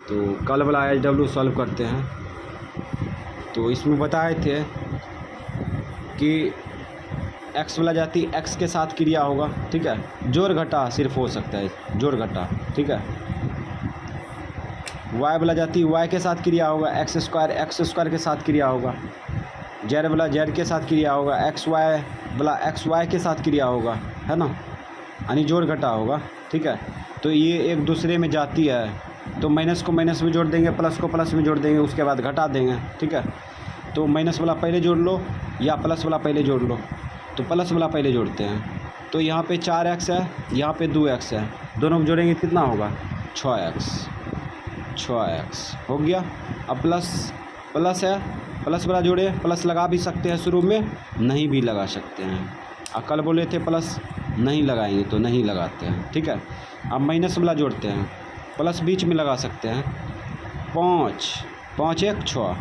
तो कल वाला HW सॉल्व करते हैं। तो इसमें बताए थे कि एक्स वाला जाति एक्स के साथ क्रिया होगा, ठीक है, जोड़ घटा सिर्फ हो सकता है, जोड़ घटा, ठीक है। वाई वाला जाति वाई के साथ क्रिया होगा, एक्स स्क्वायर के साथ क्रिया होगा। जेड वाला जेड के साथ क्रिया होगा, एक्स वाई के साथ क्रिया होगा, है ना, यानी जोड़ घटा होगा, ठीक है। तो ये एक दूसरे में जाती है, तो माइनस को माइनस में जोड़ देंगे, प्लस को प्लस में जोड़ देंगे, उसके बाद घटा देंगे, ठीक है। तो माइनस वाला पहले जोड़ लो या प्लस वाला पहले जोड़ लो, तो प्लस वाला पहले जोड़ते हैं। तो यहाँ पे 4x है, यहाँ पे 2x है, दोनों को जोड़ेंगे कितना होगा, 6x हो गया। अब प्लस है, प्लस वाला जोड़े, प्लस लगा भी सकते हैं शुरू में, नहीं भी लगा सकते हैं। कल बोले थे प्लस नहीं लगाएंगे तो नहीं लगाते हैं, ठीक है। अब माइनस वाला जोड़ते हैं, प्लस बीच में लगा सकते हैं। 5 1 6,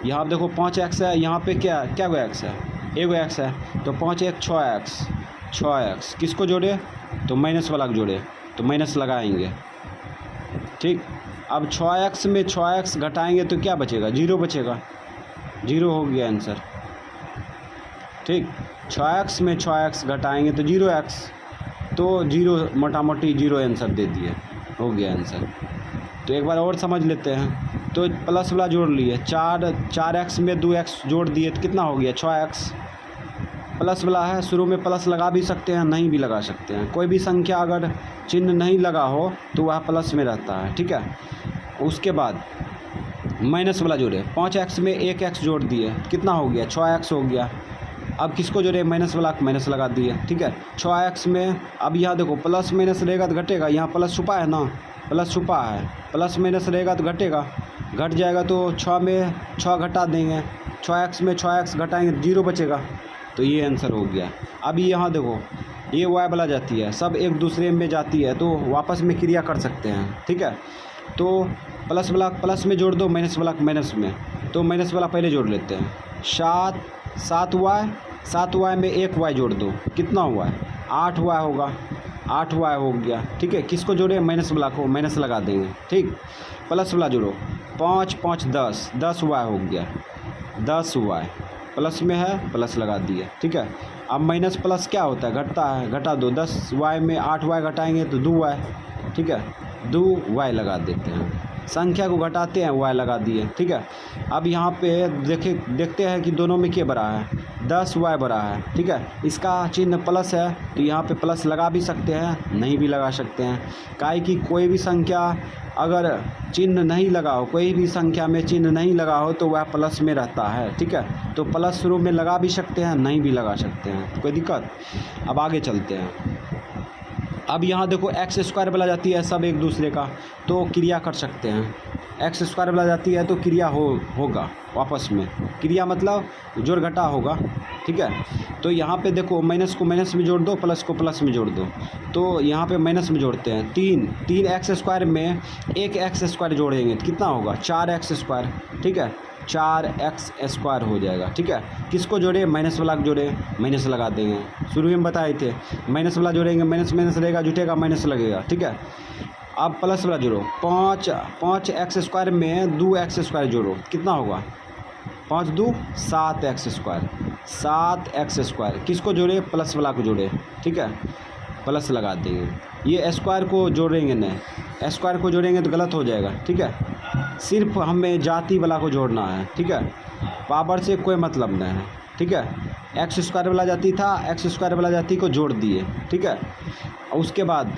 यहाँ देखो 5x है, यहाँ पे क्या गो x है, एगो x है, तो 5 1 6x किसको जोड़े, तो माइनस वाला को जोड़े, तो माइनस लगाएंगे, ठीक। अब 6x में 6x घटाएंगे तो क्या बचेगा, 0 बचेगा, 0 हो गया आंसर, ठीक। 6x में 6x घटाएंगे तो 0x, तो 0 मोटा मोटी 0 आंसर दे दिए, हो गया आंसर। तो एक बार और समझ लेते हैं। तो प्लस वाला जोड़ लिए, 4x में 2x जोड़ दिए तो कितना हो गया, 6x। प्लस वाला है, शुरू में प्लस लगा भी सकते हैं, नहीं भी लगा सकते हैं। कोई भी संख्या अगर चिन्ह नहीं लगा हो तो वह प्लस में रहता है, ठीक है। उसके बाद माइनस वाला जोड़े, 5x में 1x जोड़ दिए, कितना हो गया, 6x हो गया। अब किसको जोड़े, माइनस वाला को माइनस लगा दिए, ठीक है। 6x में अब यहाँ देखो प्लस माइनस रहेगा तो घटेगा, यहाँ प्लस छुपा है ना, प्लस छुपा है, प्लस माइनस रहेगा तो घटेगा, घट जाएगा तो 6 में 6 घटा देंगे, 6x में 6x घटाएंगे तो 0 बचेगा, तो ये आंसर हो गया। अभी यहाँ देखो ये वाई वाला जाती है, सब एक दूसरे में जाती है, तो वापस में क्रिया कर सकते हैं, ठीक है। तो प्लस वाला प्लस में जोड़ दो, माइनस वाला माइनस में, तो माइनस वाला पहले जोड़ लेते हैं। 7 वाई में 1 वाई जोड़ दो, कितना हुआ है, 8 वाई होगा, 8 वाई हो गया, ठीक है। किसको जोड़े, माइनस वाला को माइनस लगा देंगे, ठीक। प्लस वाला जोड़ो, 5 5 10 वाई हो गया, 10 वाई प्लस में है, प्लस लगा दिया, ठीक है। अब माइनस प्लस क्या होता है, घटता है, घटा दो, 10 वाई में 8 वाई घटाएंगे तो 2 वाई, ठीक है, 2 वाई लगा देते हैं, संख्या को घटाते हैं, वाई लगा दिए, ठीक है। अब यहाँ पे देखते हैं कि दोनों में क्या बड़ा है, 10 वाई बड़ा है, ठीक है। इसका चिन्ह प्लस है, तो यहाँ पे प्लस लगा भी सकते हैं, नहीं भी लगा सकते हैं, काहे कि कोई भी संख्या अगर चिन्ह नहीं लगा हो, कोई भी संख्या में चिन्ह नहीं लगा हो तो वह प्लस में रहता है, ठीक है। तो प्लस शुरू में लगा भी सकते हैं, नहीं भी लगा सकते हैं, कोई दिक्कत। अब आगे चलते हैं। अब यहाँ देखो एक्स स्क्वायर वाला जाती है, सब एक दूसरे का, तो क्रिया कर सकते हैं। एक्स स्क्वायर वाला जाती है तो क्रिया होगा वापस में, क्रिया मतलब जोड़ घटा होगा, ठीक है। तो यहाँ पे देखो माइनस को माइनस में जोड़ दो, प्लस को प्लस में जोड़ दो, तो यहाँ पे माइनस में जोड़ते हैं। 3 एक्स स्क्वायर में 1 एक्स स्क्वायर जोड़ेंगे तो कितना होगा, 4x स्क्वायर, ठीक है, 4x स्क्वायर हो जाएगा, ठीक है। किसको जोड़े, माइनस वाला को जोड़े, माइनस लगा देंगे, शुरू में बताए थे, माइनस वाला जोड़ेंगे, माइनस माइनस रहेगा, जुटेगा, माइनस लगेगा, ठीक है। अब प्लस वाला जोड़ो, 5 एक्स स्क्वायर में 2 एक्स स्क्वायर जोड़ो, कितना होगा, 5 2 7x स्क्वायर, किसको जोड़े, प्लस वाला को जोड़े, ठीक है, प्लस लगा देंगे। ये स्क्वायर को जोड़ेंगे नहीं, स्क्वायर को जोड़ेंगे तो गलत हो जाएगा, ठीक है। सिर्फ हमें जाति वाला को जोड़ना है, ठीक है, पावर से कोई मतलब नहीं है, ठीक है। एक्स स्क्वायर वाला जाति था, एक्स स्क्वायर वाला जाति को जोड़ दिए, ठीक है। उसके बाद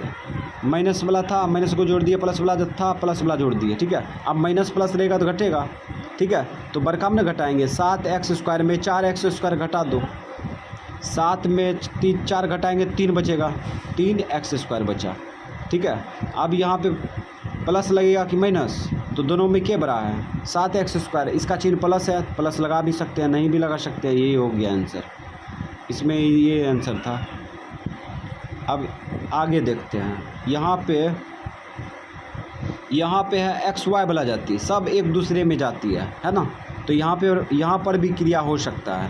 माइनस वाला था, माइनस को जोड़ दिए, प्लस वाला था, प्लस वाला जोड़ दिए, ठीक है। अब माइनस प्लस रहेगा तो घटेगा, ठीक है, तो बड़का में घटाएंगे। 7x स्क्वायर में 4x स्क्वायर घटा दो, 7 में 4 घटाएंगे 3 बचेगा, 3x स्क्वायर बचा, ठीक है। अब यहाँ पे प्लस लगेगा कि माइनस, तो दोनों में क्या बड़ा है, 7x स्क्वायर, इसका चिन्ह प्लस है, प्लस लगा भी सकते हैं, नहीं भी लगा सकते हैं, यही हो गया आंसर, इसमें ये आंसर था। अब आगे देखते हैं, यहाँ पे यहाँ पे है एक्स वाई बोला जाती है, सब एक दूसरे में जाती है ना। तो यहाँ पर भी क्रिया हो सकता है।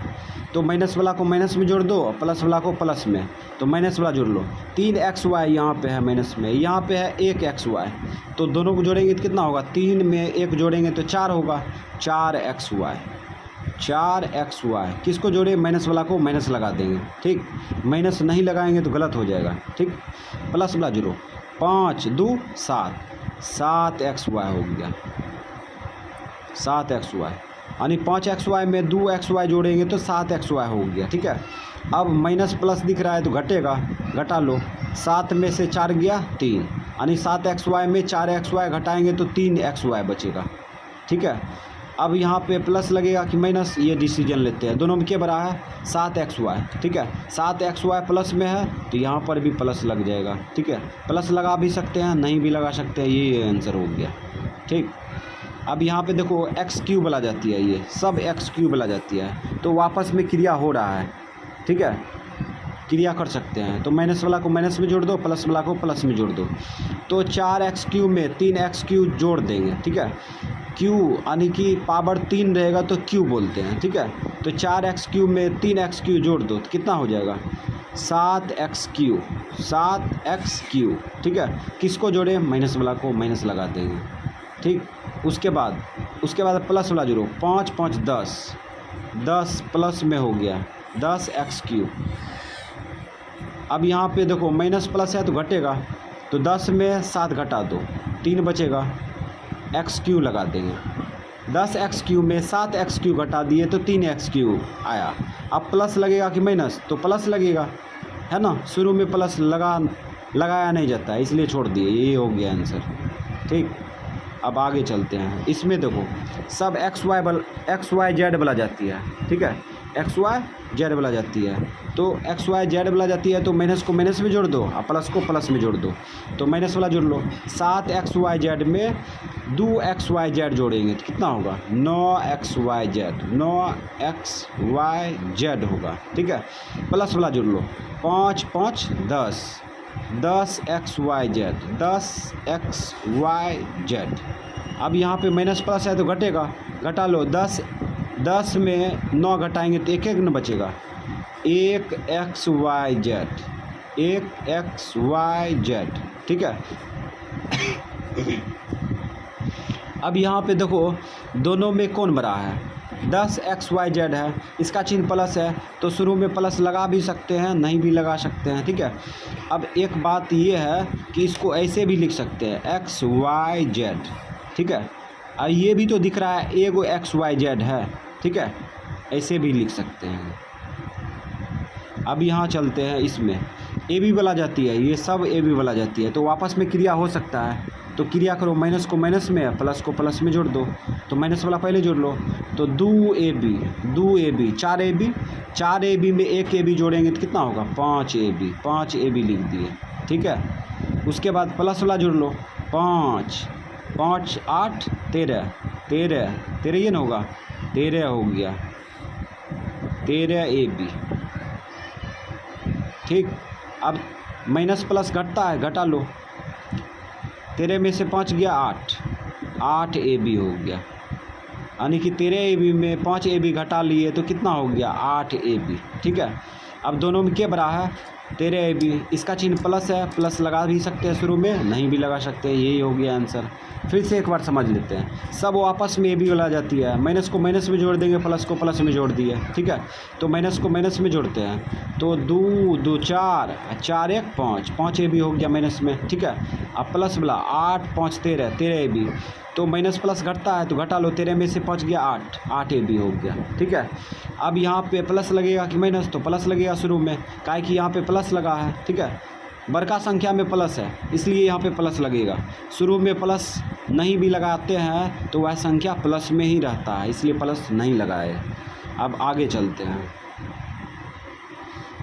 तो माइनस वाला को माइनस में जोड़ दो, प्लस वाला को प्लस में, तो माइनस वाला जोड़ लो। 3xy यहाँ पे है माइनस में, यहाँ पे है 1xy, तो दोनों को जोड़ेंगे तो कितना होगा, 3 में 1 जोड़ेंगे तो 4 होगा, 4xy। 4xy किसको जोड़े, माइनस वाला को माइनस लगा देंगे, ठीक। माइनस नहीं लगाएंगे तो गलत हो जाएगा, ठीक। प्लस वाला जोड़ो, 5 2 7, 7xy हो गया, 7xy। यानी 5xy में 2xy जोड़ेंगे तो 7xy हो गया, ठीक है। अब माइनस प्लस दिख रहा है तो घटेगा, घटा लो। 7 में से 4 गया 3, यानी 7xy में 4xy घटाएंगे तो 3xy बचेगा, ठीक है। अब यहाँ पे प्लस लगेगा कि माइनस, ये डिसीजन लेते हैं। दोनों में क्या बड़ा है, 7xy, ठीक है। 7xy प्लस में है तो यहाँ पर भी प्लस लग जाएगा, ठीक है। प्लस लगा भी सकते हैं, नहीं भी लगा सकते हैं, ये आंसर हो गया, ठीक। अब यहाँ पे देखो एक्स क्यूब बोला जाती है, ये सब एक्स क्यूब बोला जाती है, तो वापस में क्रिया हो रहा है, ठीक है। क्रिया कर सकते हैं, तो माइनस वाला को माइनस में जोड़ दो, प्लस वाला को प्लस में जोड़ दो। तो 4x क्यूब में 3x क्यूब जोड़ देंगे, ठीक है। क्यू यानी कि पावर 3 रहेगा तो क्यू बोलते हैं, ठीक है। तो 4x क्यूब में 3x क्यूब जोड़ दो तो कितना हो जाएगा, 7x क्यूब, 7x क्यूब, ठीक है। किसको जोड़े, माइनस वाला को माइनस लगा देंगे, ठीक। उसके बाद प्लस वाला जोड़ो, 5 5 10, 10 प्लस में हो गया 10x क्यूब। अब यहाँ पे देखो माइनस प्लस है तो घटेगा, तो 10 में 7 घटा दो, 3 बचेगा, एक्स क्यूब लगा देंगे। 10x क्यूब में 7x क्यूब घटा दिए तो 3x क्यूब आया। अब प्लस लगेगा कि माइनस, तो प्लस लगेगा, है ना। शुरू में प्लस लगाया नहीं जाता है, इसलिए छोड़ दिए, ये हो गया आंसर, ठीक। अब आगे चलते हैं। इसमें देखो सब एक्स वाई जेड बोला जाती है, ठीक है। एक्स वाई जेड बोला जाती है, तो एक्स वाई जेड बोला जाती है, तो माइनस को माइनस में जोड़ दो और प्लस को प्लस में जोड़ दो, तो माइनस वाला जोड़ लो। 7xyz में 2xyz जोड़ेंगे तो कितना होगा, 9xyz, 9xyz होगा, ठीक है। प्लस वाला जोड़ लो, 5 5 10, 10xyz, 10xyz। अब यहाँ पे माइनस प्लस है तो घटेगा, घटा लो। 10 में 9 घटाएंगे तो 1 1 न बचेगा, 1xyz, 1xyz, ठीक है। अब यहाँ पे देखो दोनों में कौन बड़ा है, 10xyz है, इसका चिन्ह प्लस है तो शुरू में प्लस लगा भी सकते हैं, नहीं भी लगा सकते हैं, ठीक है। अब एक बात ये है कि इसको ऐसे भी लिख सकते हैं xyz, ठीक है। और ये भी तो दिख रहा है एगो xyz है, ठीक है, ऐसे भी लिख सकते हैं। अब यहाँ चलते हैं, इसमें ए बी बोला जाती है, ये सब ए बी बोला जाती है, तो वापस में क्रिया हो सकता है, तो क्रिया करो। माइनस को माइनस में, प्लस को प्लस में जोड़ दो, तो माइनस वाला पहले जोड़ लो, तो 2ab, 4ab, 4ab में 1ab जोड़ेंगे तो कितना होगा, 5ab, 5ab लिख दिए, ठीक है। उसके बाद प्लस वाला जोड़ लो, 5 5 8 13, 13 ये ना होगा, 13 हो गया, 13ab, ठीक। अब माइनस प्लस घटता है, घटा लो, 13 में से 5 गया 8, 8ab हो गया, यानी कि 13ab में 5ab घटा लिए तो कितना हो गया, 8ab, ठीक है। अब दोनों में क्या बड़ा है, 13ab, इसका चिन्ह प्लस है, प्लस लगा भी सकते हैं शुरू में, नहीं भी लगा सकते हैं, यही हो गया आंसर। फिर से एक बार समझ लेते हैं, सब आपस में ए बी बोला जाती है, माइनस को माइनस में जोड़ देंगे, प्लस को प्लस में जोड़ दिए, ठीक है। तो माइनस को माइनस में जोड़ते हैं, तो 2 2 4, 4 1 5, 5ab हो गया माइनस में, ठीक है। अब प्लस वाला 8 5 13, 13ab, तो माइनस प्लस घटता है तो घटा लो, 13 में से 5 गया 8, 8ab हो गया, ठीक है। अब यहाँ पे प्लस लगेगा कि माइनस, तो प्लस लगेगा शुरू में, काहे कि यहाँ पे प्लस लगा है, ठीक है। बड़का संख्या में प्लस है इसलिए यहाँ पे प्लस लगेगा, शुरू में प्लस नहीं भी लगाते हैं तो वह संख्या प्लस में ही रहता है, इसलिए प्लस नहीं लगाए। अब आगे चलते हैं।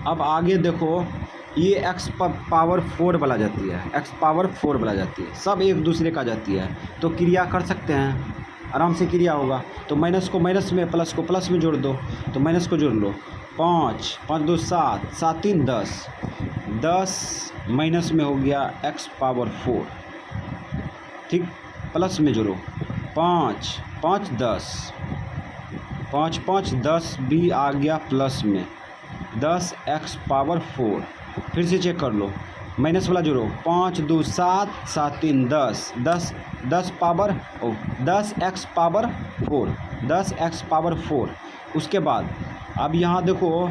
अब आगे देखो, ये x पावर 4 बोला जाती है, x पावर 4 बोला जाती है, सब एक दूसरे का जाती है, तो क्रिया कर सकते हैं, आराम से क्रिया होगा। तो माइनस को माइनस में, प्लस को प्लस में जोड़ दो, तो माइनस को जोड़ लो, 5 5 2 7, 7 3 10, 10 माइनस में हो गया x पावर 4, ठीक। प्लस में जोड़ो, 5 5 10, 5 5 10 भी आ गया प्लस में, 10x पावर 4। फिर से चेक कर लो, माइनस वाला जोड़ो, 5 2 7 7 3 10, 10 power 10x power 4, 10x power 4। उसके बाद अब यहाँ देखो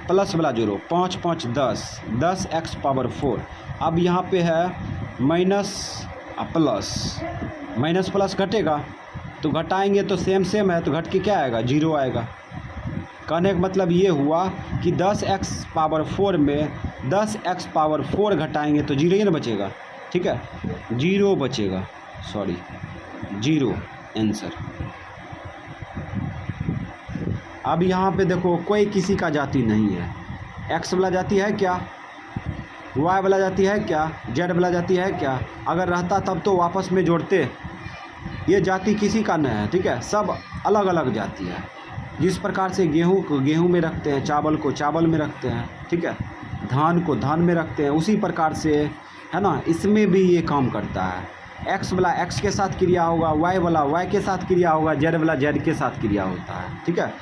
प्लस वाला जोड़ो, 5 5 10, 10x पावर 4। अब यहाँ पे है माइनस प्लस, माइनस प्लस घटेगा तो घटाएंगे तो सेम है, तो घट के क्या आएगा, 0 आएगा। कहने का मतलब ये हुआ कि 10x पावर 4 में 10x पावर 4 घटाएंगे तो 0 ही ना बचेगा, ठीक है, 0 बचेगा, सॉरी 0 आंसर। अब यहाँ पे देखो कोई किसी का जाति नहीं है, x वाला जाति है क्या, y वाला जाति है क्या, z वाला जाति है क्या, अगर रहता तब तो आपस में जोड़ते। ये जाति किसी का नहीं है, ठीक है, सब अलग अलग जाति है। जिस प्रकार से गेहूँ को गेहूँ में रखते हैं, चावल को चावल में रखते हैं, ठीक है, धान को धान में रखते हैं, उसी प्रकार से है ना, इसमें भी ये काम करता है। x वाला x के साथ क्रिया होगा, y वाला y के साथ क्रिया होगा, z वाला z के साथ क्रिया होता है, ठीक है।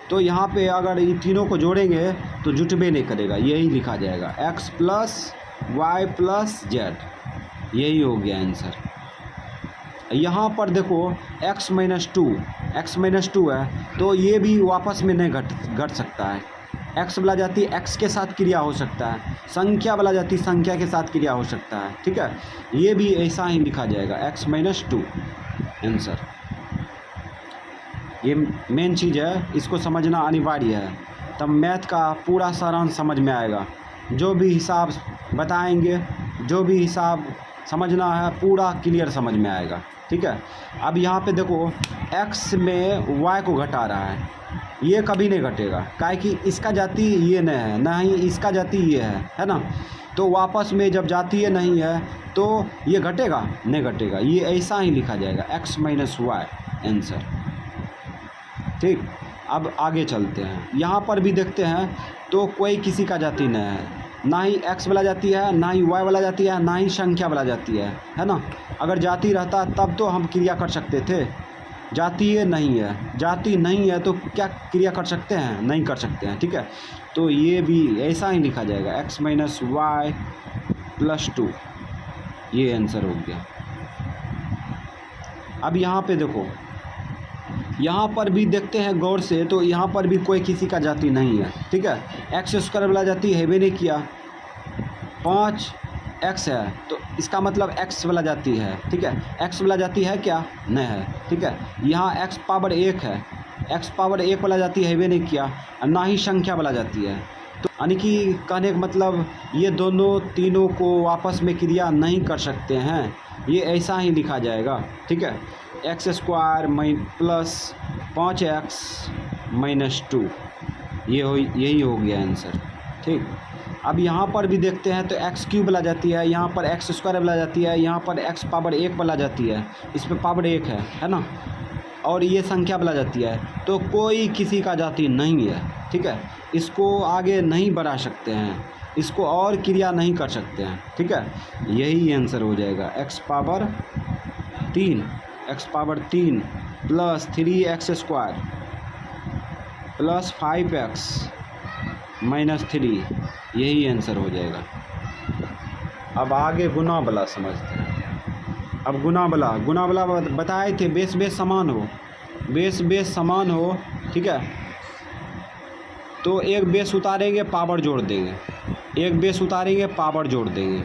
तो यहाँ पे अगर इन तीनों को जोड़ेंगे तो जुटबे नहीं करेगा, यही लिखा जाएगा x plus y plus z, यही हो गया आंसर। यहाँ पर देखो x माइनस टू है, तो ये भी वापस में नहीं घट सकता है। x वाला जाति x के साथ क्रिया हो सकता है, संख्या वाला जाति संख्या के साथ क्रिया हो सकता है, ठीक है, ये भी ऐसा ही लिखा जाएगा x माइनस टू आंसर। ये मेन चीज़ है, इसको समझना अनिवार्य है, तब मैथ का पूरा सारांश समझ में आएगा। जो भी हिसाब बताएंगे, जो भी हिसाब समझना है, पूरा क्लियर समझ में आएगा, ठीक है। अब यहाँ पे देखो x में y को घटा रहा है, ये कभी नहीं घटेगा, काहे कि इसका जाति ये नहीं है, ना ही इसका जाति ये है ना, तो वापस में जब जाति ये नहीं है तो ये घटेगा नहीं घटेगा, ये ऐसा ही लिखा जाएगा x माइनस वाई आंसर, ठीक। अब आगे चलते हैं, यहाँ पर भी देखते हैं तो कोई किसी का जाति नहीं है, ना ही x वाला जाति है, ना ही y वाला जाति है, ना ही संख्या वाला जाति है ना। अगर जाति रहता तब तो हम क्रिया कर सकते थे, जाति ये नहीं है, जाति नहीं है तो क्या क्रिया कर सकते हैं, नहीं कर सकते हैं, ठीक है। तो ये भी ऐसा ही लिखा जाएगा x माइनस वाई प्लस 2, ये आंसर हो गया। अब यहाँ पे देखो, यहाँ पर भी देखते हैं गौर से, तो यहाँ पर भी कोई किसी का जाति नहीं है, ठीक है। एक्स स्क्वायर वाला जाति है भी नहीं किया, 5x है तो इसका मतलब x वाला जाति है, ठीक है। x वाला जाति है क्या, नहीं है, ठीक है। यहाँ x पावर 1 है, x पावर 1 वाला जाति है भी नहीं किया, ना ही संख्या वाला जाति है, तो यानी कि कहने का मतलब ये दोनों तीनों को आपस में क्रिया नहीं कर सकते हैं, ये ऐसा ही लिखा जाएगा, ठीक है। X square plus 5x minus 2, यही हो गया आंसर, ठीक। अब यहाँ पर भी देखते हैं तो एक्स क्यूब वाला जाती है, यहाँ पर एक्स स्क्वायर वाला जाती है, यहाँ पर एक्स पावर 1 वाला जाती है, इस पर पावर 1 है ना, और ये संख्या वाला जाती है, तो कोई किसी का जाति नहीं है, ठीक है। इसको आगे नहीं बढ़ा सकते हैं, इसको और क्रिया नहीं कर सकते हैं, ठीक है, यही आंसर हो जाएगा x power 3 plus 3x square plus 5x minus 3, यही आंसर हो जाएगा। अब आगे गुना वाला समझते हैं। अब गुना वाला बताए थे, बेस समान हो, बेस समान हो, ठीक है, तो एक बेस उतारेंगे पावर जोड़ देंगे, एक बेस उतारेंगे पावर जोड़ देंगे,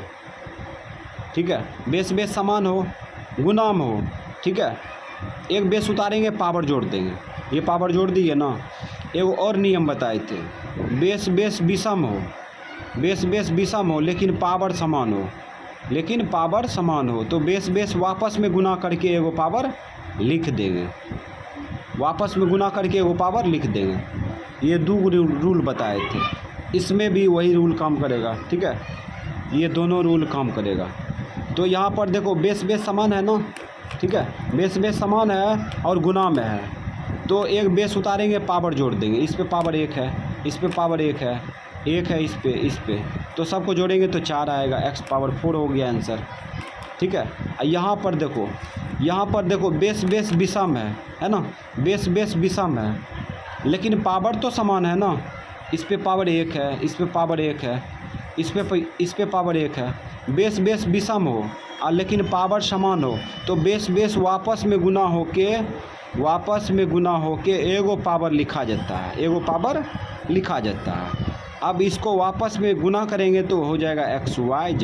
ठीक है। बेस समान हो, गुना में हो, ठीक है, एक बेस उतारेंगे पावर जोड़ देंगे, ये पावर जोड़ दिए ना। एक और नियम बताए थे, बेस विषम हो, बेस विषम हो लेकिन पावर समान हो, तो बेस वापस में गुना करके एगो पावर लिख देंगे, वापस में गुना करके एगो पावर लिख देंगे। ये 2 रूल बताए थे, इसमें भी वही रूल काम करेगा, ठीक है, ये दोनों रूल काम करेगा। तो यहाँ पर देखो बेस समान है ना, ठीक है, बेस समान है और गुना में है, तो एक बेस उतारेंगे पावर जोड़ देंगे, इस पे पावर 1 है, इस पे पावर 1 है, 1 है इस पे, तो सबको जोड़ेंगे तो 4 आएगा, x पावर 4 हो गया आंसर। ठीक है। यहाँ पर देखो बेस बेस विषम है ना, बेस बेस विषम है, लेकिन पावर तो समान है ना। इस पे पावर 1 है, इस पे पावर 1 है, इस पे पावर 1 है। बेस बेस विषम हो और लेकिन पावर समान हो तो बेस बेस आपस में गुना होके एगो पावर लिखा जाता है, अब इसको वापस में गुना करेंगे तो हो जाएगा XYZ।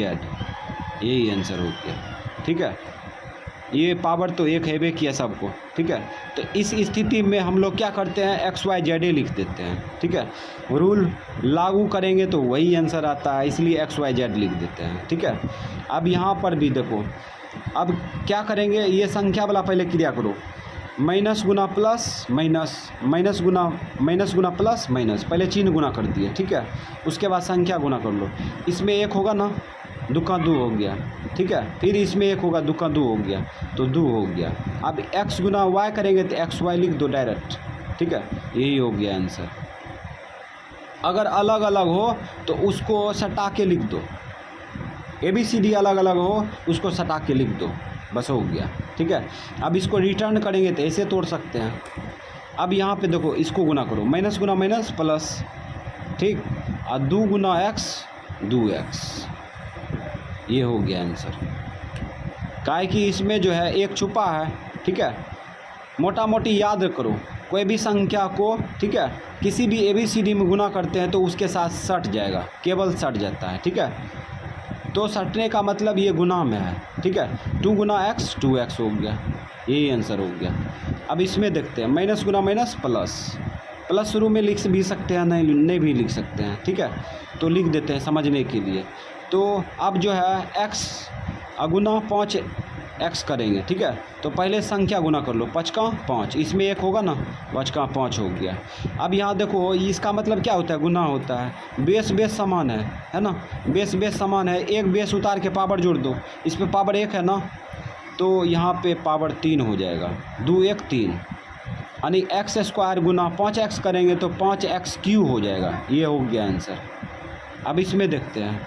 यही आंसर हो गया, ठीक है। ये पावर तो 1 है किया सबको, ठीक है। तो इस स्थिति में हम लोग क्या करते हैं, XYZ लिख देते हैं, ठीक है। रूल लागू करेंगे तो वही आंसर आता है, इसलिए XYZ लिख देते हैं, ठीक है। अब यहाँ पर भी देखो, अब क्या करेंगे, ये संख्या वाला पहले क्रिया करो, माइनस गुना प्लस माइनस, माइनस गुना प्लस माइनस, पहले चिन्ह गुना कर दिए, ठीक है। उसके बाद संख्या गुना कर लो, इसमें 1 होगा ना, 2 का 2 हो गया, ठीक है। फिर इसमें 1 होगा, 2 का 2 हो गया तो 2 हो गया। अब x गुना y करेंगे तो XY लिख दो डायरेक्ट, ठीक है। यही हो गया आंसर। अगर अलग अलग हो तो उसको सटा के लिख दो, ABCD अलग अलग हो उसको सटा के लिख दो, बस हो गया, ठीक है। अब इसको रिटर्न करेंगे तो ऐसे तोड़ सकते हैं। अब यहाँ पे देखो, इसको गुना करो, माइनस गुना माइनस प्लस, ठीक, और 2 गुना x 2x, ये हो गया आंसर। काहे कि इसमें जो है 1 छुपा है, ठीक है। मोटा मोटी याद करो, कोई भी संख्या को, ठीक है, किसी भी ABCD में गुना करते हैं तो उसके साथ सट जाएगा, केवल सट जाता है, ठीक है। तो सटने का मतलब ये गुना में है, ठीक है। 2 गुना x 2x हो गया, यही आंसर हो गया। अब इसमें देखते हैं, माइनस गुना माइनस प्लस शुरू में लिख भी सकते हैं, नहीं भी लिख सकते हैं, ठीक है। तो लिख देते हैं समझने के लिए। तो अब जो है x गुना 5x करेंगे, ठीक है। तो पहले संख्या गुना कर लो, 5 का 5, इसमें 1 होगा ना, 5 का 5 हो गया। अब यहाँ देखो, इसका मतलब क्या होता है, गुना होता है, बेस बेस समान है ना, बेस बेस समान है। एक बेस उतार के पावर जोड़ दो, इस पे पावर 1 है ना, तो यहाँ पे पावर 3 हो जाएगा, 2 1 3, यानी x² गुना 5x करेंगे तो 5x³ हो जाएगा। ये हो गया आंसर। अब इसमें देखते हैं,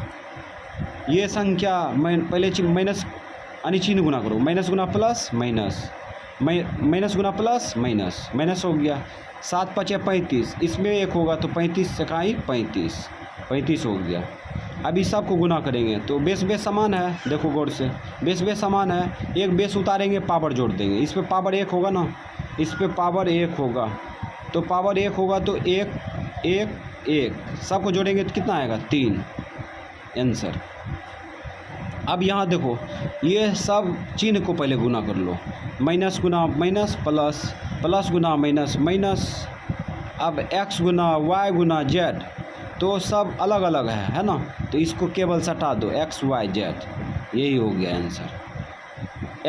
ये संख्या पहले माइनस यानी चिन्ह गुना करो, माइनस गुना प्लस माइनस, माइनस गुना प्लस माइनस, माइनस हो गया। 7 5 35, इसमें 1 होगा तो 35 से कहीं 35 हो गया। अब इस सब को गुना करेंगे तो बेस बेस समान है, देखो गौर से, बेस बेस समान है। एक बेस उतारेंगे, पावर जोड़ देंगे, इस पे पावर 1 होगा ना, इस पे पावर 1 होगा, तो पावर 1 होगा तो 1 1 1, सबको जोड़ेंगे तो कितना आएगा, 3 आंसर। अब यहाँ देखो, ये सब चिन्ह को पहले गुना कर लो, माइनस गुना माइनस प्लस, प्लस गुना माइनस माइनस। अब x गुना y गुना z, तो सब अलग अलग है ना, तो इसको केवल सटा दो, XYZ, यही हो गया आंसर।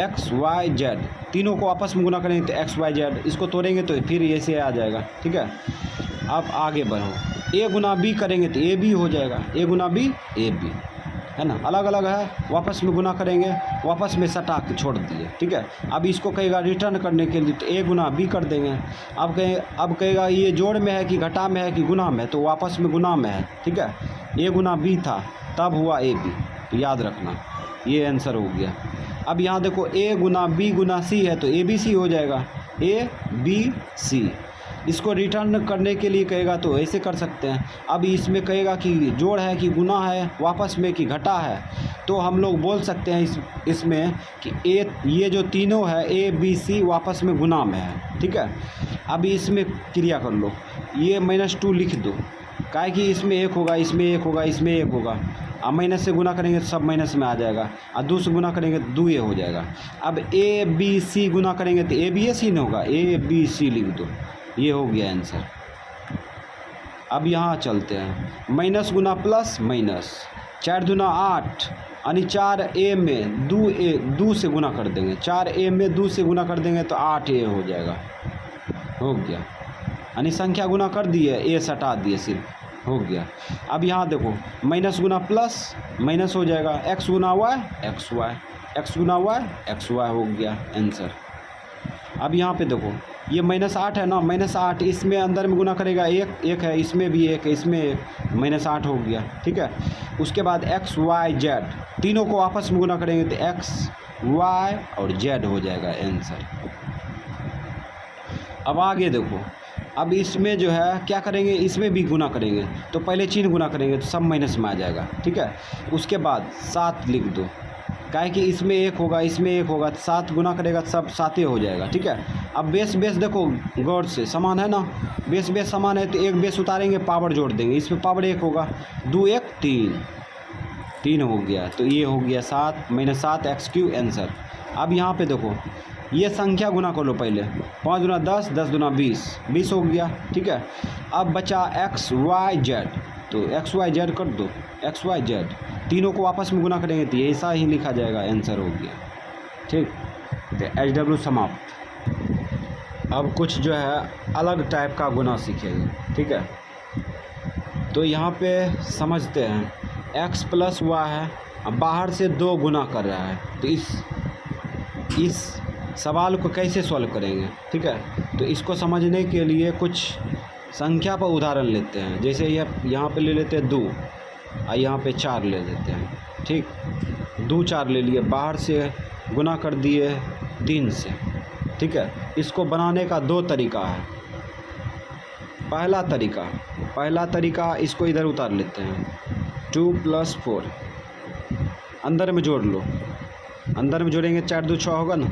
XYZ तीनों को आपस में गुना करेंगे तो XYZ, इसको तोड़ेंगे तो फिर ऐसे आ जाएगा, ठीक है। अब आगे बढ़ो, A गुना B करेंगे तो AB हो जाएगा, A गुना B AB, है ना, अलग अलग है, वापस में गुना करेंगे, वापस में सटा के छोड़ दिए, ठीक है। अब इसको कहेगा रिटर्न करने के लिए तो A गुना B कर देंगे। अब कहेगा ये जोड़ में है कि घटा में है कि गुना में है, तो वापस में गुना में है, ठीक है। A गुना B था तब हुआ AB, तो याद रखना, ये आंसर हो गया। अब यहाँ देखो, A Guna B Guna C है तो ABC हो जाएगा, ABC। इसको रिटर्न करने के लिए कहेगा तो ऐसे कर सकते हैं। अब इसमें कहेगा कि जोड़ है कि गुना है, वापस में कि घटा है, तो हम लोग बोल सकते हैं इसमें कि ये जो तीनों है ABC वापस में गुना में है, ठीक है। अब इसमें क्रिया कर लो, ये -2 लिख दो, काहे कि इसमें 1 होगा, इसमें 1 होगा, इसमें 1 होगा। अब माइनस से गुना करेंगे तो सब माइनस में आ जाएगा, और 2 से गुना करेंगे तो 2 हो जाएगा। अब ABC गुना करेंगे तो ABC नहीं होगा, ABC लिख दो, ये हो गया आंसर। अब यहाँ चलते हैं, माइनस गुना प्लस माइनस, 4 दूना 8, यानी 4A में 2 से गुना कर देंगे, 4A में 2 से गुना कर देंगे तो 8A हो जाएगा, हो गया। यानी संख्या गुना कर दिए, A सटा दिए, सिर्फ हो गया। अब यहाँ देखो, माइनस गुना प्लस माइनस हो जाएगा, x गुना y XY, x गुना y XY हो गया आंसर। अब यहाँ पे देखो, ये -8 है ना, -8 इसमें अंदर में गुना करेगा एक है, इसमें भी एक है, इसमें -8 हो गया, ठीक है। उसके बाद x y z तीनों को आपस में गुना करेंगे तो x y और z हो जाएगा आंसर। अब आगे देखो, अब इसमें जो है क्या करेंगे, इसमें भी गुना करेंगे तो पहले चिन्ह गुना करेंगे तो सब माइनस में आ जाएगा, ठीक है। उसके बाद 7 लिख दो, काहे कि इसमें 1 होगा, इसमें 1 होगा, 7 गुना करेगा तो सब 7 ही हो जाएगा, ठीक है। अब बेस देखो गौर से समान है ना, बेस समान है तो एक बेस उतारेंगे, पावर जोड़ देंगे, इसमें पावर 1 होगा, 2 1 3 हो गया, तो ये हो गया 7 -7 x³ आंसर। अब यहाँ पे देखो ये संख्या गुना कर लो पहले, 5 दूना 10, 10 दूना 20 हो गया, ठीक है। अब बचा x y z, तो x y z कर दो, x y z तीनों को आपस में गुना करेंगे तो ऐसा ही लिखा जाएगा, आंसर हो गया, ठीक। तो HW समाप्त। अब कुछ जो है अलग टाइप का गुना सीखेंगे, ठीक है। तो यहाँ पे समझते हैं, x + y है, अब बाहर से 2 गुना कर रहा है, तो इस सवाल को कैसे सॉल्व करेंगे, ठीक है। तो इसको समझने के लिए कुछ संख्या पर उदाहरण लेते हैं, जैसे ये यहाँ पे ले लेते हैं 2 और यहाँ पे 4 ले लेते हैं, ठीक। 2 4 ले लिए, बाहर से गुना कर दिए 3 से, ठीक है। इसको बनाने का 2 तरीका है। पहला तरीका इसको इधर उतार लेते हैं, 2 + 4 अंदर में जोड़ लो, अंदर में जोड़ेंगे 4 2 6 होगा ना।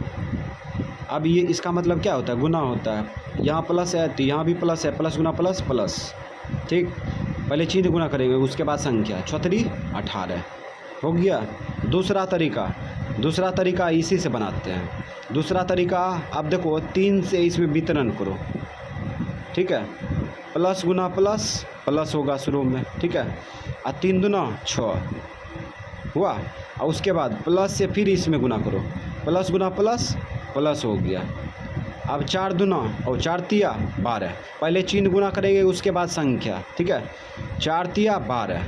अब ये इसका मतलब क्या होता है, गुना होता है, यहाँ प्लस है तो यहाँ भी प्लस है, प्लस गुना प्लस प्लस, ठीक। पहले चिन्ह गुना करेंगे, उसके बाद संख्या, 6 3 18 हो गया। दूसरा तरीका इसी से बनाते हैं। दूसरा तरीका, अब देखो 3 से इसमें वितरण करो, ठीक है। प्लस गुना प्लस प्लस होगा शुरू में, ठीक है। और 3 दूना 6 हुआ, और उसके बाद प्लस से फिर इसमें गुना करो, प्लस गुना प्लस प्लस हो गया। अब 4 दूना और 4 तिया 12, पहले चिन्ह गुना करेंगे उसके बाद संख्या, ठीक है। 4 तिया 12,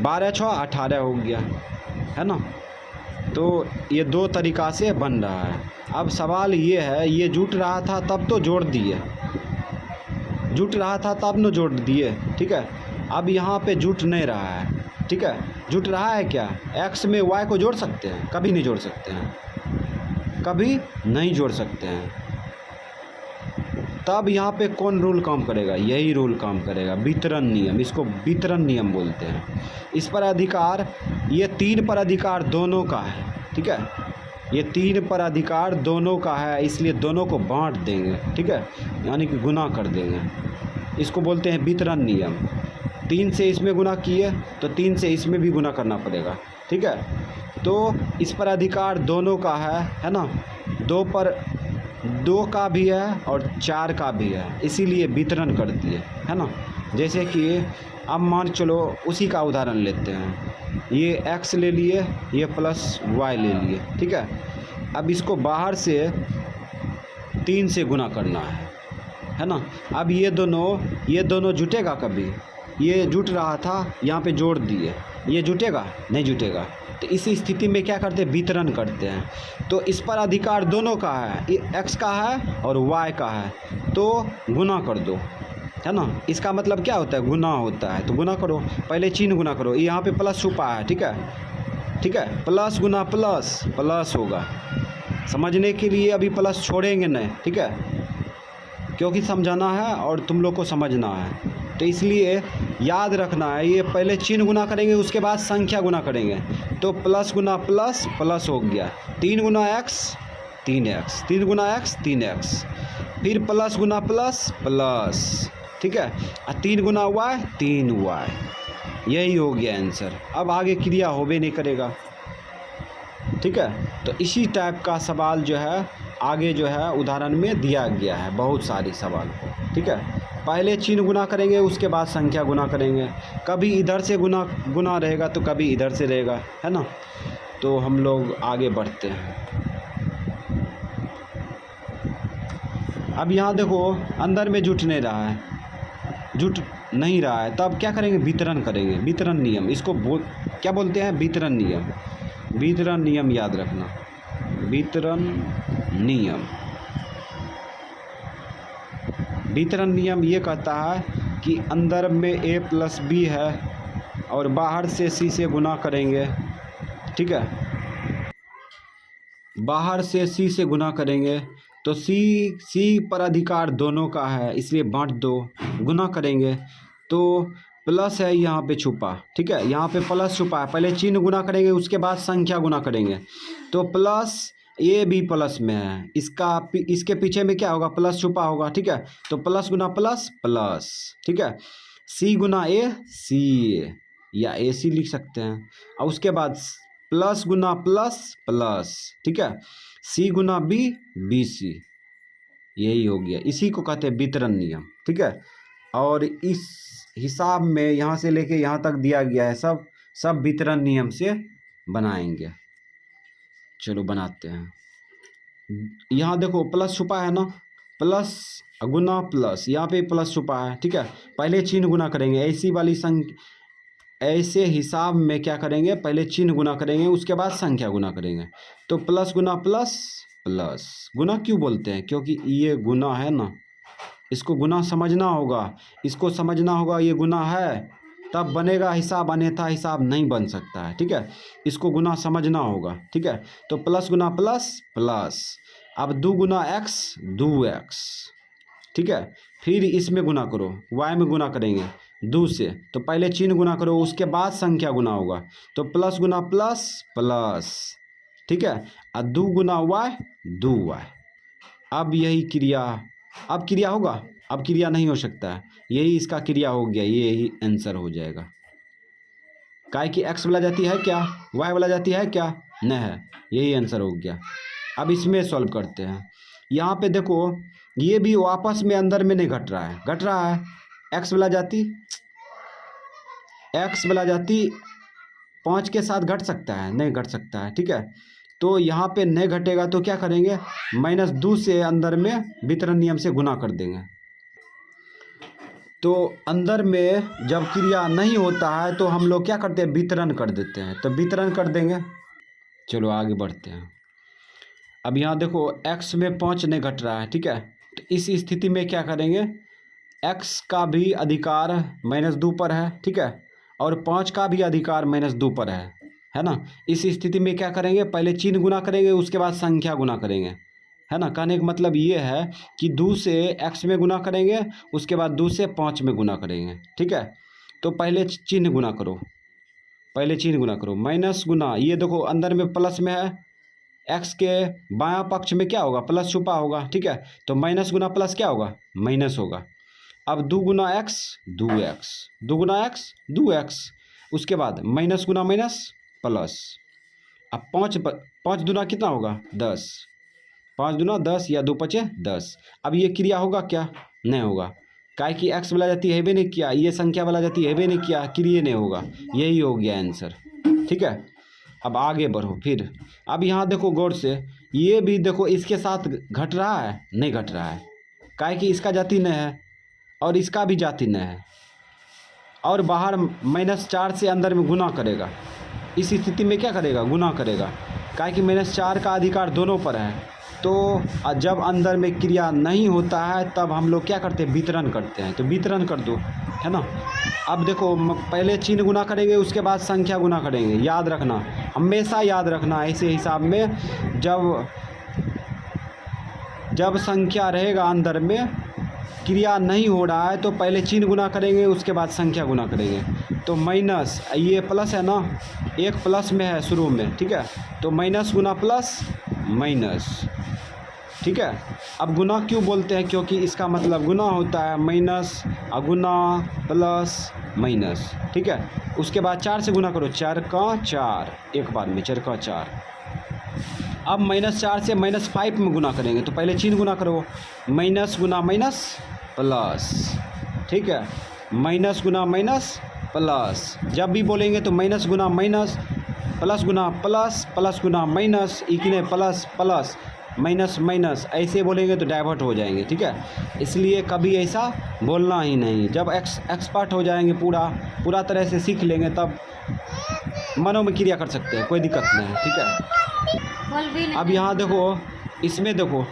12 6 18 हो गया, है ना। तो ये 2 तरीका से बन रहा है। अब सवाल ये है, ये जुट रहा था तब तो जोड़ दिए, जुट रहा था तब न जोड़ दिए, ठीक है। अब यहाँ पे जुट नहीं रहा है, ठीक है। जुट रहा है क्या, x में y को जोड़ सकते हैं, कभी नहीं जोड़ सकते हैं, कभी नहीं जोड़ सकते हैं। तब यहाँ पे कौन रूल काम करेगा, यही रूल काम करेगा, वितरण नियम, इसको वितरण नियम बोलते हैं। इस पर अधिकार, ये 3 पर अधिकार दोनों का है, ठीक है। ये 3 पर अधिकार दोनों का है, इसलिए दोनों को बांट देंगे, ठीक है, यानी कि गुना कर देंगे। इसको बोलते हैं वितरण नियम। 3 से इसमें गुना किए तो 3 से इसमें भी गुना करना पड़ेगा, ठीक है। तो इस पर अधिकार दोनों का है ना, 2 पर 2 का भी है और 4 का भी है, इसीलिए वितरण कर दिए, है ना। जैसे कि अब मान चलो उसी का उदाहरण लेते हैं, ये x ले लिए, ये प्लस y ले लिए, ठीक है। अब इसको बाहर से 3 से गुना करना है ना। अब ये दोनों जुटेगा, कभी ये जुट रहा था, यहाँ पे जोड़ दिए, ये जुटेगा नहीं जुटेगा। तो इसी स्थिति में क्या करते हैं, वितरण करते हैं। तो इस पर अधिकार दोनों का है, x का है और y का है, तो गुना कर दो, है ना। इसका मतलब क्या होता है, गुना होता है, तो गुना करो, पहले चिन्ह गुना करो, यहाँ पे प्लस छुपा है, ठीक है। प्लस गुना प्लस प्लस होगा, समझने के लिए अभी प्लस छोड़ेंगे नहीं, ठीक है, क्योंकि समझाना है और तुम लोग को समझना है। तो इसलिए याद रखना है, ये पहले चिन्ह गुना करेंगे उसके बाद संख्या गुना करेंगे, तो प्लस गुना प्लस प्लस हो गया, 3 गुना x 3x, 3 गुना x 3x, फिर प्लस गुना प्लस प्लस, ठीक है, और 3 गुना y 3y, यही हो गया आंसर। अब आगे क्रिया होबे नहीं करेगा, ठीक है। तो इसी टाइप का सवाल जो है आगे जो है उदाहरण में दिया गया है, बहुत सारी सवाल, ठीक है। पहले चिन्ह गुना करेंगे उसके बाद संख्या गुना करेंगे, कभी इधर से गुना रहेगा तो कभी इधर से रहेगा, है ना। तो हम लोग आगे बढ़ते हैं। अब यहाँ देखो अंदर में जुट नहीं रहा है, तब क्या करेंगे, वितरण करेंगे, वितरण नियम, इसको क्या बोलते हैं, वितरण नियम। वितरण नियम याद रखना, वितरण नियम, वितरण नियम ये कहता है कि अंदर में a प्लस बी है और बाहर से c से गुना करेंगे, ठीक है। बाहर से c से गुना करेंगे तो c पर अधिकार दोनों का है, इसलिए बांट दो। गुना करेंगे तो प्लस है यहाँ पे छुपा, ठीक है, यहाँ पे प्लस छुपा है। पहले चिन्ह गुना करेंगे, उसके बाद संख्या गुना करेंगे। तो प्लस ये भी प्लस में है, इसके पीछे में क्या होगा, प्लस छुपा होगा, ठीक है। तो प्लस गुना प्लस प्लस, ठीक है। सी गुना ए सी ए या ए सी लिख सकते हैं। और उसके बाद प्लस गुना प्लस प्लस, ठीक है। सी गुना बी बी सी, यही हो गया। इसी को कहते हैं वितरण नियम, ठीक है। और इस हिसाब में यहाँ से लेके यहाँ तक दिया गया है, सब वितरण नियम से बनाएंगे। चलो बनाते हैं। यहाँ देखो प्लस छुपा है ना, प्लस गुना प्लस, यहाँ पे प्लस छुपा है, ठीक है। पहले चिन्ह गुना करेंगे, ऐसी वाली संख्या, ऐसे हिसाब में क्या करेंगे, पहले चिन्ह गुना करेंगे, उसके बाद संख्या गुना करेंगे। तो प्लस गुना प्लस प्लस, गुना क्यों बोलते हैं, क्योंकि ये गुना है ना, इसको गुना समझना होगा, इसको समझना होगा, ये गुना है तब बनेगा हिसाब, अन्यथा हिसाब नहीं बन सकता है, ठीक है। इसको गुना समझना होगा, ठीक है। तो प्लस गुना प्लस प्लस, अब 2 गुना एक्स 2x, ठीक है। फिर इसमें गुना करो, y में गुना करेंगे 2 से, तो पहले चिन्ह गुना करो, उसके बाद संख्या गुना होगा। तो प्लस गुना प्लस प्लस, ठीक है। और 2 गुना y 2y। अब यही क्रिया, अब क्रिया होगा, अब क्रिया नहीं हो सकता है, यही इसका क्रिया हो गया, यही आंसर हो जाएगा। काय की x बोला जाती है क्या, y बोला जाती है क्या, नहीं है, यही आंसर हो गया। अब इसमें सॉल्व करते हैं। यहाँ पे देखो ये भी वापस में अंदर में नहीं घट रहा है, घट रहा है। x बोला जाती 5 के साथ घट सकता है, नहीं घट सकता है, ठीक है। तो यहाँ पे नहीं घटेगा तो क्या करेंगे, -2 से अंदर में वितरण नियम से गुना कर देंगे। तो अंदर में जब क्रिया नहीं होता है तो हम लोग क्या करते हैं, वितरण कर देते हैं, तो वितरण कर देंगे। चलो आगे बढ़ते हैं। अब यहाँ देखो x में 5 नहीं घट रहा है, ठीक है। तो इस स्थिति में क्या करेंगे, x का भी अधिकार -2 पर है, ठीक है, और 5 का भी अधिकार -2 पर है ना। इस स्थिति में क्या करेंगे, पहले चिन्ह गुना करेंगे, उसके बाद संख्या गुना करेंगे, है ना। कहने का मतलब ये है कि 2 से x में गुना करेंगे, उसके बाद 2 से 5 में गुना करेंगे, ठीक है। तो पहले चिन्ह गुना करो, पहले चिन्ह गुना करो, माइनस गुना, ये देखो अंदर में प्लस में है, x के बायां पक्ष में क्या होगा, प्लस छुपा होगा, ठीक है। तो माइनस गुना प्लस क्या होगा, माइनस होगा। अब 2 गुना x 2x, 2 गुना x 2x, उसके बाद माइनस गुना माइनस प्लस। अब 5 दूना कितना होगा 10, 5 दूना 10 या 2 पचे 10। अब ये क्रिया होगा क्या, नहीं होगा, काय कि x वाला जाती है भी नहीं किया, ये संख्या वाला जाती है भी नहीं किया, क्रिया नहीं होगा, यही हो गया आंसर, ठीक है। अब आगे बढ़ो फिर। अब यहाँ देखो गौर से, ये भी देखो इसके साथ घट रहा है, नहीं घट रहा है, काय कि इसका जाति नहीं है और इसका भी जाति नहीं है, और बाहर -4 से अंदर में गुना करेगा। इस स्थिति में क्या करेगा, गुना करेगा, काय कि -4 का अधिकार दोनों पर है। तो जब अंदर में क्रिया नहीं होता है तब हम लोग क्या करते हैं, वितरण करते हैं। तो वितरण कर दो, है ना। अब देखो पहले चिन्ह गुना करेंगे, उसके बाद संख्या गुना करेंगे, याद रखना, हमेशा याद रखना। ऐसे हिसाब में जब संख्या रहेगा अंदर में, क्रिया नहीं हो रहा है, तो पहले चिन्ह गुना करेंगे, उसके बाद संख्या गुना करेंगे। तो माइनस, ये प्लस है ना, एक प्लस में है शुरू में, ठीक है। तो माइनस गुना प्लस माइनस, ठीक है। अब गुना क्यों बोलते हैं, क्योंकि इसका मतलब गुना होता है, माइनस गुना प्लस माइनस, ठीक है। उसके बाद 4 से गुना करो, 4 का 4, एक बार में 4 का 4। अब -4 से -5 में गुना करेंगे, तो पहले चिन्ह गुना करो, माइनस गुना माइनस प्लस, ठीक है, माइनस गुना माइनस प्लस। जब भी बोलेंगे तो माइनस गुना माइनस, प्लस गुना प्लस, प्लस गुना माइनस, इतने प्लस प्लस माइनस माइनस, ऐसे बोलेंगे तो डाइवर्ट हो जाएंगे, ठीक है। इसलिए कभी ऐसा बोलना ही नहीं। जब एक्सपर्ट हो जाएंगे, पूरा तरह से सीख लेंगे, तब मनों में क्रिया कर सकते हैं, कोई दिक्कत नहीं है, ठीक है। अब यहाँ देखो, इसमें देखो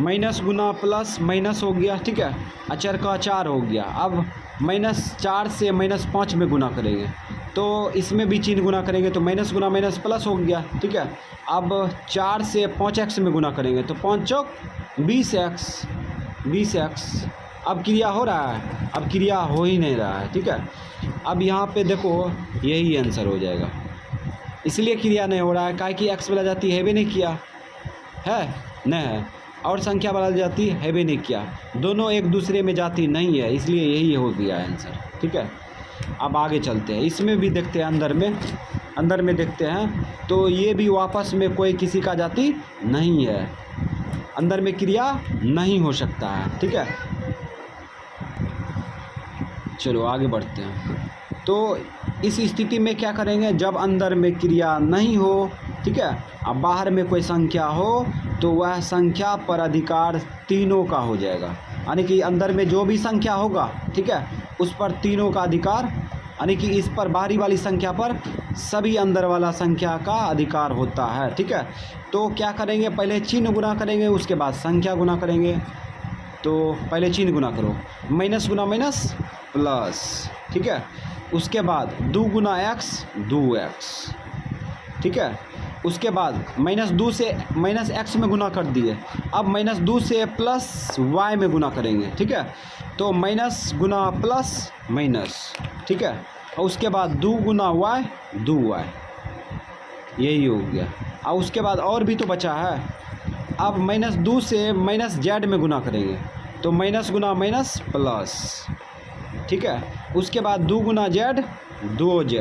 माइनस गुना प्लस माइनस हो गया, ठीक है, अचर का 4 हो गया। अब -4 से -5 में गुना करेंगे तो इसमें भी चिन्ह गुना करेंगे तो माइनस गुना माइनस प्लस हो गया, ठीक है। अब 4 से 5x में गुना करेंगे तो 5 चौक 20x। अब क्रिया हो रहा है, अब क्रिया हो ही नहीं रहा है, ठीक है। अब यहाँ पे देखो यही आंसर हो जाएगा, इसलिए क्रिया नहीं हो रहा है काहे कि x वाला जाति है भी नहीं किया है, नहीं है, और संख्या वाला जाति है भी नहीं किया, दोनों एक दूसरे में जाति नहीं है, इसलिए यही हो गया आंसर, ठीक है। अब आगे चलते हैं, इसमें भी देखते हैं, अंदर में देखते हैं तो ये भी वापस में कोई किसी का जाति नहीं है, अंदर में क्रिया नहीं हो सकता है, ठीक है। चलो आगे बढ़ते हैं। तो इस स्थिति में क्या करेंगे, जब अंदर में क्रिया नहीं हो, ठीक है, अब बाहर में कोई संख्या हो तो वह संख्या पर अधिकार तीनों का हो जाएगा, यानी कि अंदर में जो भी संख्या होगा, ठीक है, उस पर तीनों का अधिकार, यानी कि इस पर बाहरी वाली संख्या पर सभी अंदर वाला संख्या का अधिकार होता है, ठीक है। तो क्या करेंगे, पहले चिन्ह गुना करेंगे, उसके बाद संख्या गुना करेंगे। तो पहले चिन्ह गुना करो, माइनस गुना माइनस प्लस, ठीक है, उसके बाद 2 गुना x 2x, ठीक है, उसके बाद -2 से -x में गुना कर दिए, अब -2 से प्लस y में गुना करेंगे, ठीक है, तो माइनस गुना प्लस माइनस, ठीक है, और उसके बाद 2 गुना y 2y, यही हो गया। और उसके बाद और भी तो बचा है, अब -2 से -z में गुना करेंगे तो माइनस गुना माइनस प्लस, ठीक है, उसके बाद 2 गुना z 2z,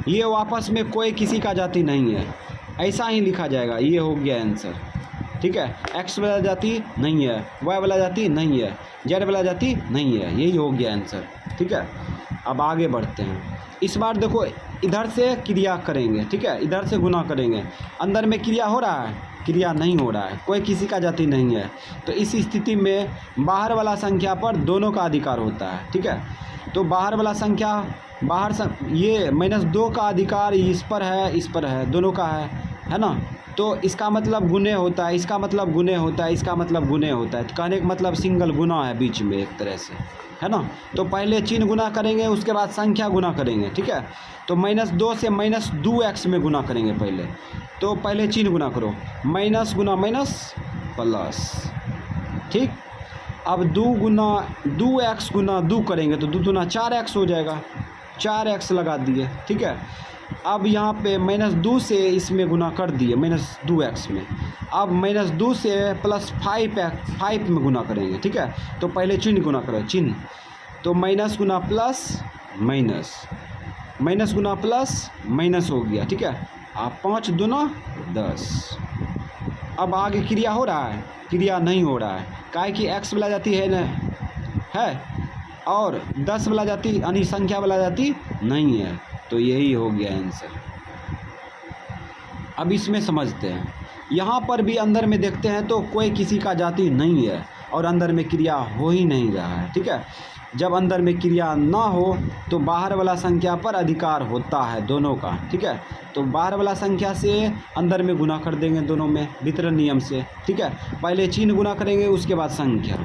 ये वापस में कोई किसी का जाति नहीं है, ऐसा ही लिखा जाएगा, ये हो गया आंसर, ठीक है। x वाला जाति नहीं है, y वाला जाति नहीं है, z वाला जाति नहीं है, यही हो गया आंसर, ठीक है। अब आगे बढ़ते हैं, इस बार देखो इधर से क्रिया करेंगे, ठीक है, इधर से गुना करेंगे, अंदर में क्रिया हो रहा है, क्रिया नहीं हो रहा है, कोई किसी का जाति नहीं है, तो इस स्थिति में बाहर वाला संख्या पर दोनों का अधिकार होता है, ठीक है। तो बाहर वाला संख्या ये -2 का अधिकार इस पर है, दोनों का है ना, तो इसका मतलब गुणे होता है, इसका मतलब गुणे होता है, इसका मतलब गुणे होता है, तो कहने का मतलब सिंगल गुना है बीच में एक तरह से, है ना। तो पहले चिन्ह गुना करेंगे, उसके बाद संख्या गुना करेंगे, ठीक है। तो -2 से -2x में गुना करेंगे पहले, तो पहले चिन्ह गुना करो, माइनस गुना माइनस प्लस, ठीक। अब 2x गुना 2 करेंगे तो 2 दूना 4x हो जाएगा, 4x लगा दिए, ठीक है। अब यहाँ पे -2 से इसमें गुना कर दिए -2x में, अब -2 से +5 में गुना करेंगे, ठीक है। तो पहले चिन्ह गुना करो, चिन्ह, तो माइनस गुना प्लस माइनस, माइनस गुना प्लस माइनस हो गया, ठीक है। अब 5 दूना 10। अब आगे क्रिया हो रहा है, क्रिया नहीं हो रहा है, काहे कि x वाला जाति है न है और 10 वाला जाति यानी संख्या वाला जाति नहीं है, तो यही हो गया आंसर। अब इसमें समझते हैं, यहाँ पर भी अंदर में देखते हैं तो कोई किसी का जाति नहीं है और अंदर में क्रिया हो ही नहीं रहा है, ठीक है। जब अंदर में क्रिया ना हो तो बाहर वाला संख्या पर अधिकार होता है दोनों का, ठीक है। तो बाहर वाला संख्या से अंदर में गुना कर देंगे दोनों में वितरण नियम से, ठीक है। पहले चिन्ह गुना करेंगे, उसके बाद संख्या।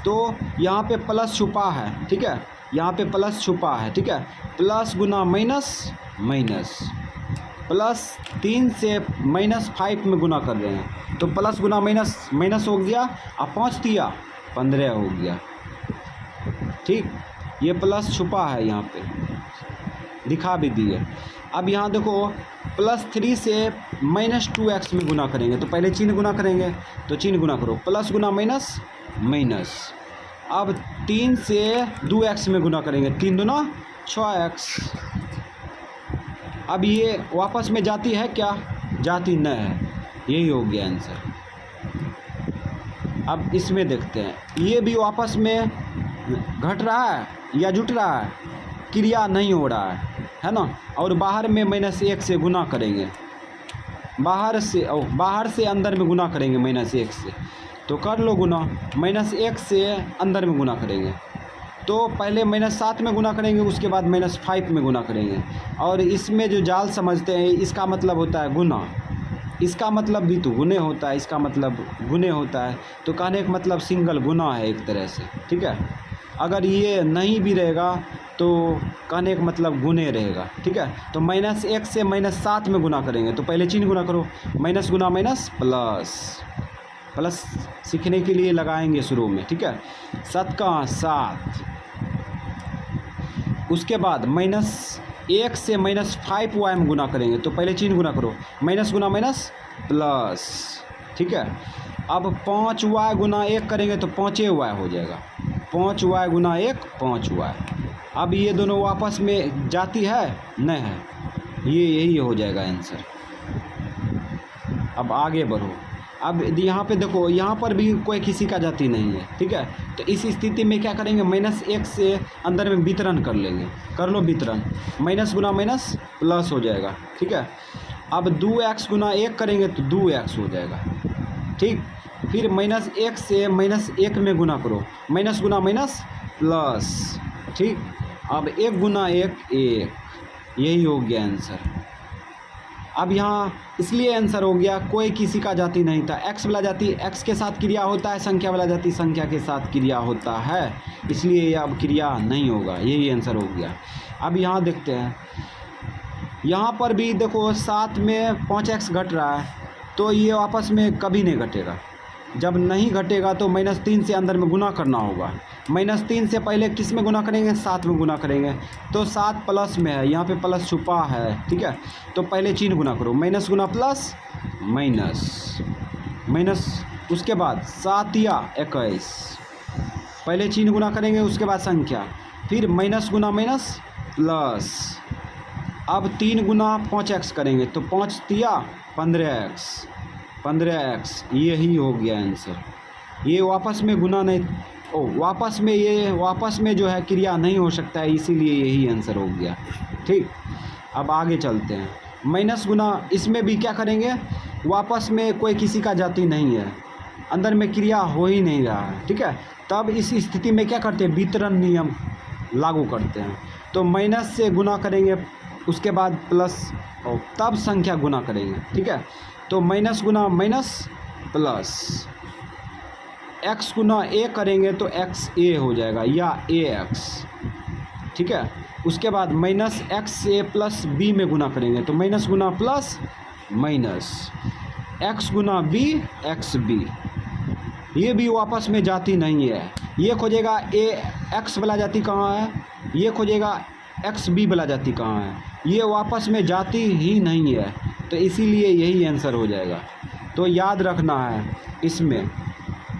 तो यहाँ पे प्लस छुपा है, ठीक है, यहाँ पे प्लस छुपा है, ठीक है। प्लस गुना माइनस माइनस, प्लस 3 से -5 में गुना कर रहे हैं तो प्लस गुना माइनस माइनस हो गया, अब 5 दिया 15 हो गया, ठीक। ये प्लस छुपा है, यहाँ पे दिखा भी दिए। अब यहाँ देखो +3 से -2x में गुना करेंगे तो पहले चिन्ह गुना करेंगे, तो चिन्ह गुना करो, प्लस गुना माइनस माइनस। अब 3 से 2x में गुना करेंगे, 3 दूना 6x। अब ये वापस में जाती है क्या, जाती न है, यही हो गया आंसर। अब इसमें देखते हैं, ये भी वापस में घट रहा है या जुट रहा है, क्रिया नहीं हो रहा है ना। और बाहर में -1 से गुना करेंगे, बाहर से अंदर में गुना करेंगे -1 से, तो कर लो गुना, -1 से अंदर में गुना करेंगे तो पहले -7 में गुना करेंगे, उसके बाद -5 में गुना करेंगे। और इसमें जो जाल समझते हैं, इसका मतलब होता है गुना, इसका मतलब भी तो गुने होता है, इसका मतलब गुने होता है, तो कहने का मतलब सिंगल गुना है एक तरह से, ठीक है। अगर ये नहीं भी रहेगा तो कहने का मतलब गुने रहेगा, ठीक है। तो -1 से -7 में गुना करेंगे, तो पहले चिन्ह गुना करो, माइनस गुना माइनस प्लस, प्लस सीखने के लिए लगाएंगे शुरू में, ठीक है। 7 का 7, उसके बाद -1 से -5y में गुना करेंगे, तो पहले चिन्ह गुना करो, माइनस गुना माइनस प्लस, ठीक है। अब 5y गुना 1 करेंगे तो 5y हो जाएगा, 5y गुना 1 5y। अब ये दोनों आपस में जाती है नहीं है, ये यही हो जाएगा आंसर। अब आगे बढ़ो, अब यहाँ पे देखो, यहाँ पर भी कोई किसी का जाति नहीं है, ठीक है। तो इस स्थिति में क्या करेंगे, -1 से अंदर में वितरण कर लेंगे, कर लो वितरण, माइनस गुना माइनस प्लस हो जाएगा, ठीक है। अब 2x गुना 1 करेंगे तो 2x हो जाएगा, ठीक। फिर -1 से -1 में गुना करो, माइनस गुना माइनस प्लस, ठीक। अब 1 गुना 1 1, यही हो गया आंसर। अब यहाँ इसलिए आंसर हो गया, कोई किसी का जाति नहीं था। x वाला जाति x के साथ क्रिया होता है, संख्या वाला जाति संख्या के साथ क्रिया होता है, इसलिए अब क्रिया नहीं होगा, यही आंसर हो गया। अब यहाँ देखते हैं, यहाँ पर भी देखो 7 में 5x घट रहा है, तो ये आपस में कभी नहीं घटेगा। जब नहीं घटेगा तो -3 से अंदर में गुना करना होगा, -3 से पहले किस में गुना करेंगे, 7 में गुना करेंगे, तो 7 प्लस में है, यहाँ पे प्लस छुपा है, ठीक है। तो पहले चिन्ह गुना करो, माइनस गुना प्लस माइनस, माइनस, उसके बाद 7 या 21, पहले चिन्ह गुना करेंगे, उसके बाद संख्या, फिर माइनस गुना माइनस प्लस। अब 3 गुना 5x करेंगे तो 5 तिया 15x, 15x, यही हो गया आंसर। ये वापस में गुना नहीं, वापस में ये वापस में जो है क्रिया नहीं हो सकता है, इसीलिए यही आंसर हो गया, ठीक। अब आगे चलते हैं, माइनस गुना, इसमें भी क्या करेंगे, वापस में कोई किसी का जाति नहीं है, अंदर में क्रिया हो ही नहीं रहा है, ठीक है। तब इस स्थिति में क्या करते हैं, वितरण नियम लागू करते हैं। तो माइनस से गुना करेंगे, उसके बाद प्लस, और तब संख्या गुना करेंगे, ठीक है। तो minus Guna minus plus, x Guna a करेंगे तो xa हो जाएगा या ax, ठीक है। उसके बाद -xa प्लस b में गुना करेंगे तो माइनस गुना प्लस माइनस, x गुना b xb, ये भी आपस में जाति नहीं है। ये खोजेगा ax वाला जाति कहाँ है, ये खोजेगा xb वाला जाति कहाँ है, ये आपस में जाति ही नहीं है, तो इसीलिए यही आंसर हो जाएगा। तो याद रखना है, इसमें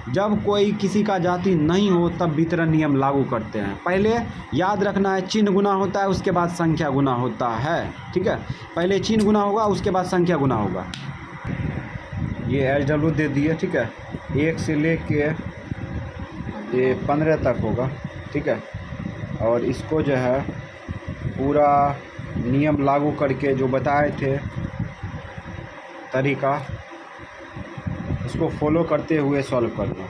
जब कोई किसी का जाति नहीं हो तब वितरण नियम लागू करते हैं। पहले याद रखना है, चिन्ह गुना होता है, उसके बाद संख्या गुना होता है, ठीक है। पहले चिन्ह गुना होगा, उसके बाद संख्या गुना होगा। ये SW दे दिए, ठीक है, 1 से लेके ये 15 तक होगा, ठीक है। और इसको जो है पूरा नियम लागू करके जो बताए थे तरीका, उसको फॉलो करते हुए सॉल्व करना।